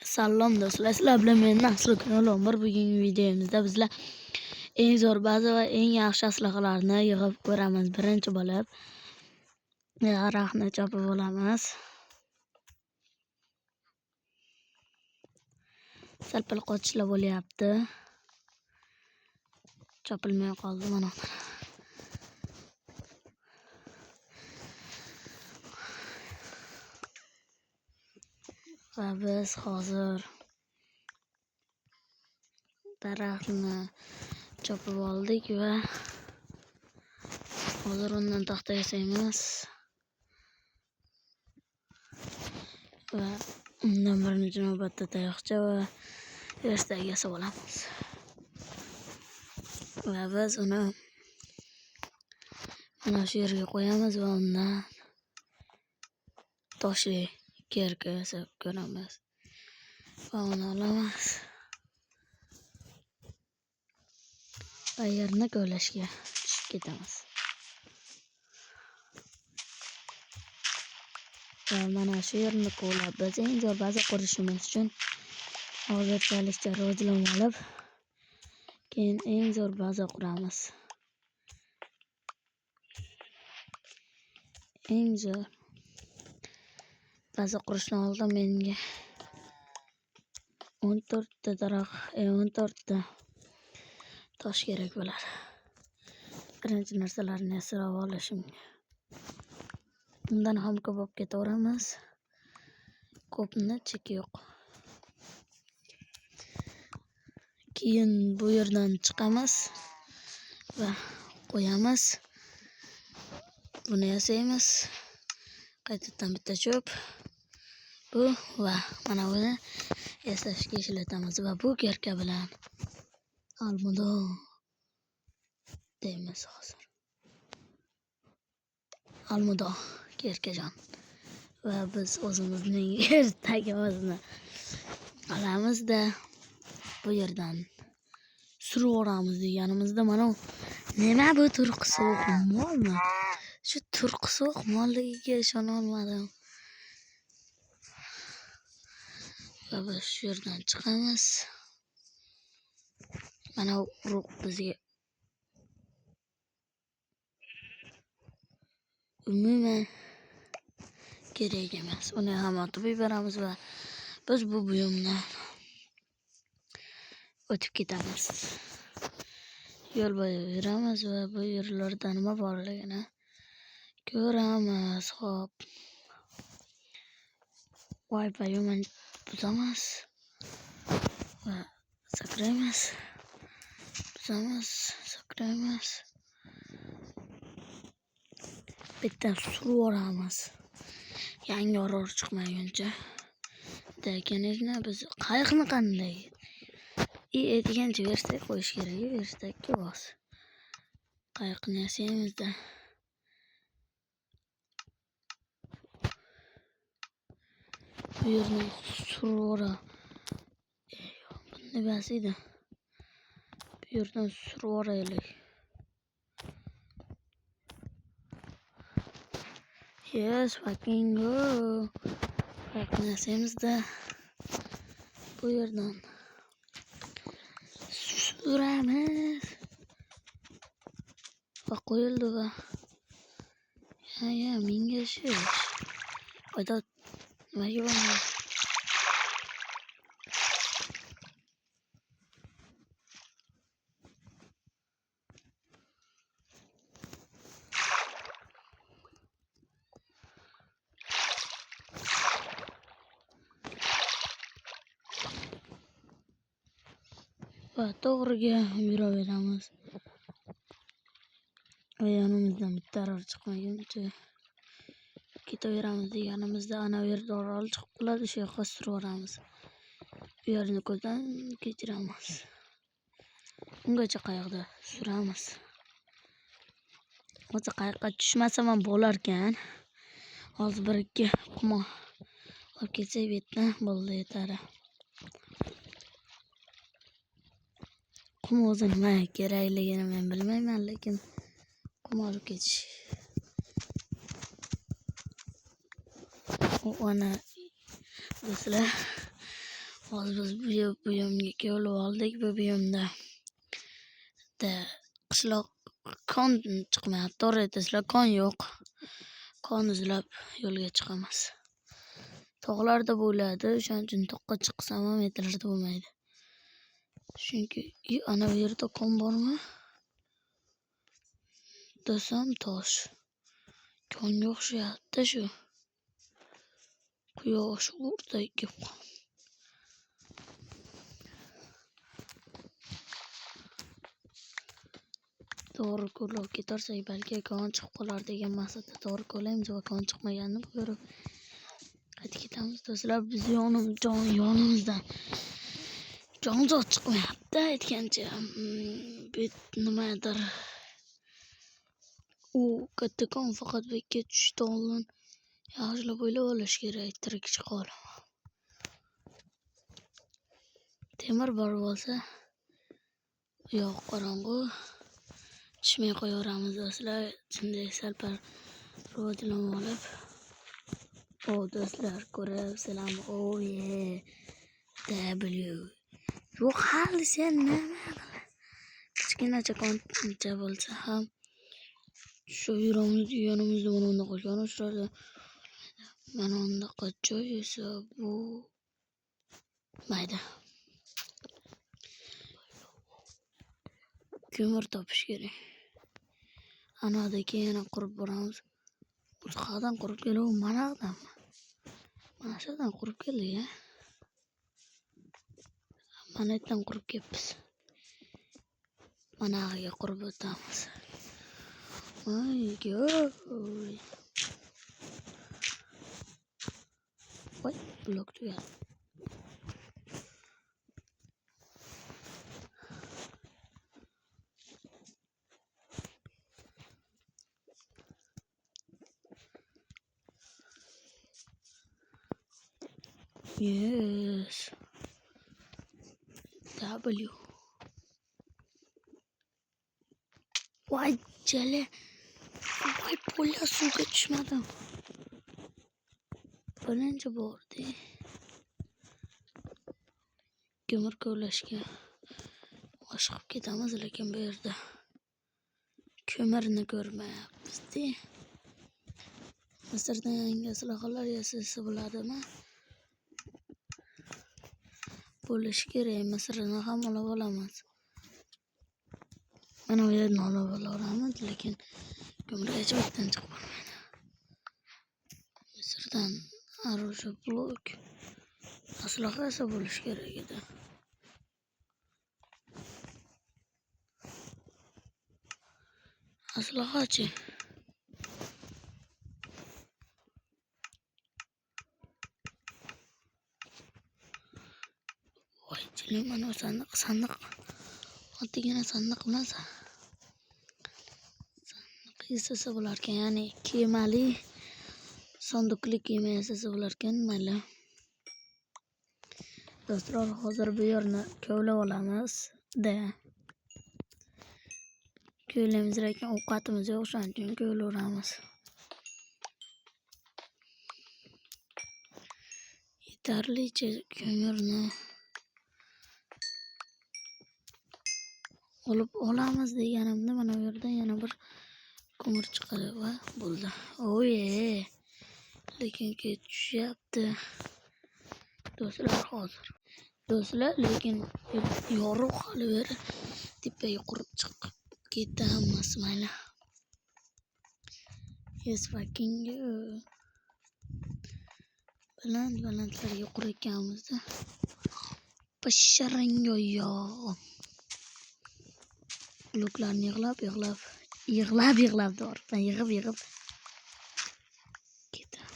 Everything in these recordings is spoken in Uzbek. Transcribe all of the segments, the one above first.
Salom do'stlar, sizlar bilan men Nasriddin Ulug'bek. Bugungi videomizda bizlar eng zo'r baza va eng yaxshi aslahalarni yig'ib ko'ramiz. Birinchi bo'lib daraxtni chopib olamiz. Sal-pal qochishlar bo'lyapti. Chopilmay qoldi mana. Va biz hozir daraxtni chopib oldik va hozir undan taxta yasaymiz. Va undan birinchi navbatda tayoqcha va verstak yasab olamiz. Va biz uni mana shu yerga qo'yamiz va undan toshli kerka yasab ko'ramiz. Va uni olamiz. Va yerni kovlashga tushib ketamiz. Va mana shu yerni kovlab biz eng zo'r baza qurishimiz uchun hozirchalikcha rivojlanib olib, keyin eng zo'r baza quramiz. Eng zo'r baza qurishdan oldin menga 14 ta daraxt, 14 ta tosh kerak bo'ladi. Birinchi narsalarni yasab olishimga. Undan ham ko'p olib ketaveramiz. Ko'pni cheki yo'q. Keyin bu yerdan chiqamiz va qo'yamiz. Buni yasaymiz. Qaytadan bitta cho'p. Bu va mana buni yasashga ishlatamiz va bu kerka bilan almudo deymiz hozir. Almudo kerkajon. Va biz o'zimizning yer tagimizni olamizda bu yerdan suraveramiz deganimizda mana nima bu turqi sovuq molmi? Shu turqi sovuq molligiga ishona olmadim. Va biz shu yerdan chiqamiz. Mana urug' bizga umuman kerak emas. Uni ham otib yuboramiz va biz bu buyumdan o'tib ketamiz. Yo'l bo'yi yuramiz va bu yerlarda nima borligini ko'ramiz. Xo'p. Wi-Fi yomon buzamiz va sakraymiz. Buzamiz, sakraymiz. Bitta suraveramiz. Yangi orol chiqmaguncha. Deganingizda biz qayiqni qanday degancha verstak qo'yish kerak. Verstakka bos. Qayiqni yasaymizda. Bu yerni suravera. Bunday bas edi. Bu yerdan suraveraylik. Yes, fucking go. Qayiqni yasaymizda. Bu yerdan suramiz. Va qo'yildi va mingashish. Qo'yda nimaga bo'lmaydi? Va to'g'riga yuraveramiz. Va yonimizdan bitta orol chiqmaguncha ketaveramiz deganimizda ana bu yerda orol chiqib qoladi. Shu yoqqa suraveramiz. Bu yerni ko'zdan kechiramiz. Ungacha qayiqda suramiz. Hozir qayiqqa tushmasam ham bo'larkan. Hozir bir ikki qum olib ketsak bitta bo'ldi yetadi. Qum o'zi nima kerakligini men bilmayman, lekin qum olib ketish. Ana do'stlar, hozir biz bu yomga kelib oldik. Bu buyumda qishloq kon chiqmayapti. To'g'ri aytasizlar, kon yo'q. Kon izlab yo'lga chiqamiz. Tog'larda bo'ladi, o'shaning uchun toqqa chiqsam ham metrlarda bo'lmaydi. Chunki ana bu yerda kon bormi? Desam tosh. Konga o'xshayapti shu. Quyosh o'rtaga to'g'ri ko'rib ketarsak balki kon chiqib qolar degan maqsadda to'g'ri ko'rlaymiz va kon chiqmaganini ko'rib qaytib ketamiz. Do'stlar, biz yonimizdan jonzot chiqmayapti aytgancha. Nimadir u kattakon faqat bekka tushishdan oldin yaxshilab o'ylab olish kerak, tirik chiqa olaman. Temir bor bo'lsa yo'q, qorong'u tushmay qo'yaveramiz do'stlar. Shunday sal-pal rivojlanib olib. Do'stlar, ko'ryapsizlarmi? Yo'q, hali sen nima qil? Kichkinacha koncha bo'lsa ham shu yonimizda mana bunaqa joy uchradi. Mana bunaqa joy esa bu mayda. Ko'mir topish kerak. Anada keyin qurib boramiz. O'zi qayerdan qurib kelib, mana yoqdanmi? Mana shu yerdan qurib keldik-a. Mana yerdan qurib kelibmiz. Mana yerga qurib o'tamiz. Voy, blok tugadi. Yes. W. Voy jala. Voy po'la suvga tushmadim. Birinchi bordi. Ko'mir kovlashga boshqa ketamiz, lekin bu yerda ko'mirni ko'rmayapmiz-da. Misrda yangi islohotlar yasasa bo'ladimi? Bo'lishi kerak. Misrni ham olib olamiz. Mana bu yerni olib olamiz, lekin ko'mirgacha vaqtdan chiqib bo'lmaydi. Misrdan arusha blok aslohasi bo'lishi kerak edi. Aslohachi. Voy, chiling, mana sandiq. Oddiygina sandiq emas. Sandiq yasasa bo'larkan, ya'ni kemali sanduqli kema yasasa bo'larkan, mayli. Do'stlar, hozir bu yerni kovlab olamiz-da. Kovlaymiz, lekin ovqatimiz yo'q, shuning uchun kovlaveramiz. Yetarlicha ko'mirni olib olamiz deganimda mana bu yerdan yana bir ko'mir chiqadi va bo'ldi. Lekin ketishyapti. Do'stlar, hozir. Do'stlar, lekin yorug' hali beri tepaga qurib chiqib ketamiz, mayli. Yes, fucking balandlarga qurayotganmiz-da. Pasharanga yo'q. Bloklarni yig'lab to'g'ri, yig'ib ketamiz.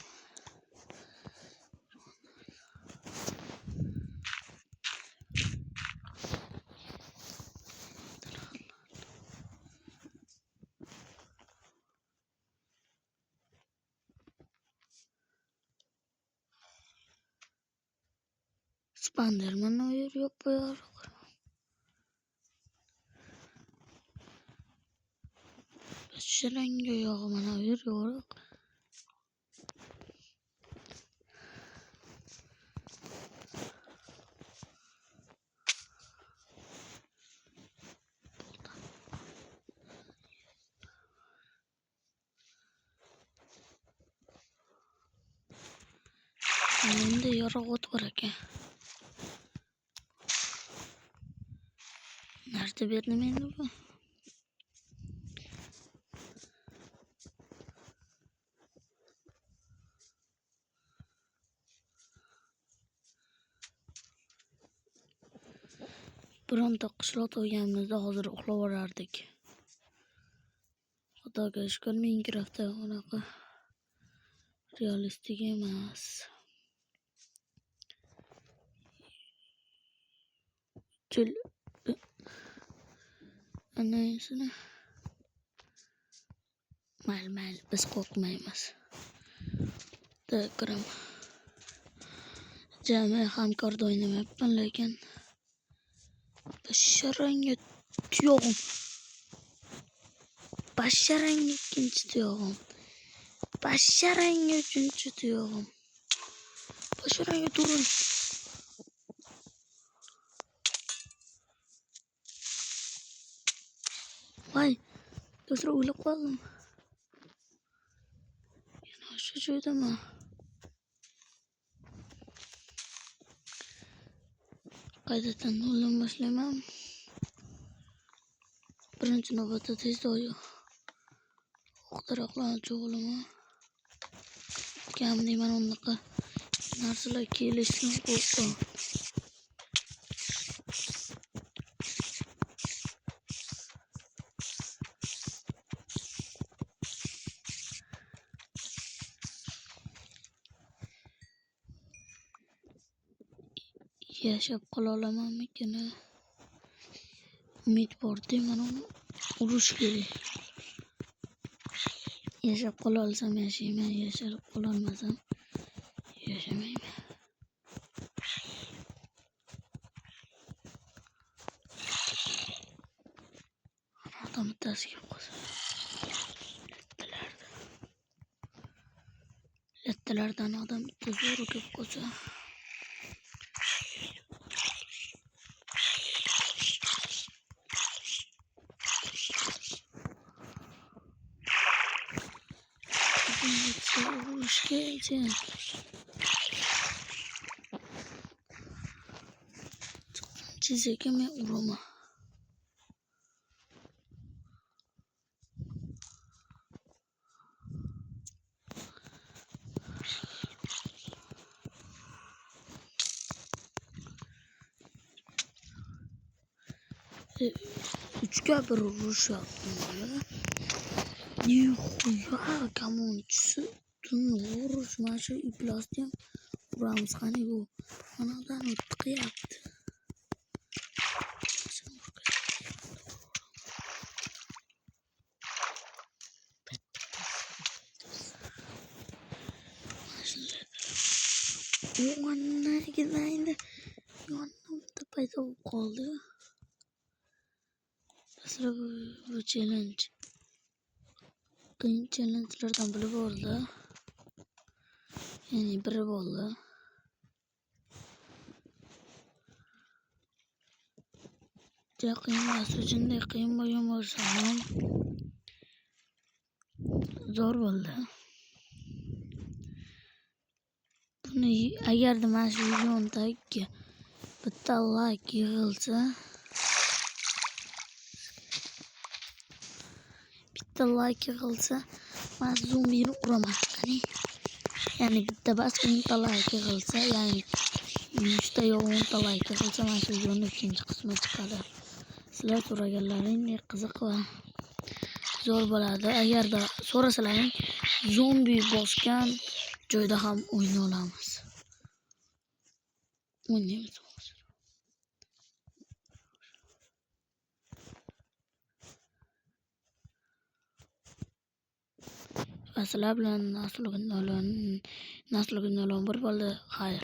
Spanderman o yer yo'q bu yer. Pasharanga yo'q, mana bu yer yo'q. Menda yorug' o't bor ekan. Narsa berdi menda bu? Bironta qishloqda bo'lganimizda hozir uxlab olardik. Xudoga shukr, Minecraftda unaqa realistik emas. Ana shuni. Mayli, biz qo'rqmaymiz. Kiram. Jami hamkorda o'ynamayapman, lekin basharangga tuyog'im. Basharangga ikkinchi tuyog'im. Basharangga uchinchi tuyog'im. Basharangga turun. Voy, do'stlar o'ylab qoldim. Yana shu joydami? Qaytadan noldan boshlayman. Birinchi navbatda tezda o'qtaroqlarni o'g'lima. Kam deyman unaqa narsalar kelishini qo'rqdim. Yashab qola olamanmikin? Umid bor deyman, uni urush kerak. Yashab qola olsam yashayman, yashab qola olmasam yashamayman. Odam bittasiga qo'sa. Lattalardan odam bitta zo'r kelib qo'sa. Çizgi mi uruma? Üçgen bir vuruş yaptım böyle. Niye kamuncusu vuruş maçı iplastim. Buramız hani bu anadan utku yaptı. Ona gideydi. Yanım da payda kaldı. Mesela bu challenge. Kıyın challenge'lardan biri oldu. Yani biri oldu. Kıyın basıcında kıyın boyum olsam zor oldu. Bunu eğer de ben şu videomdaki bitta like yığılsa, ben zombiyi uğramam. Yani bitta bas 10 like yığılsa, yani 100'te yok 10 like yığılsa, ben şu videonun ikinci kısmı çıkadı. Sizler so'raganlaring qiziq va zo'r bo'ladi. Agarda so'rasalaring zombi bosgan joyda ham o'yna olamiz. O'ynaymiz. Sizlar bilan Nasliddin Nolon bir bo'ldi. Xayr.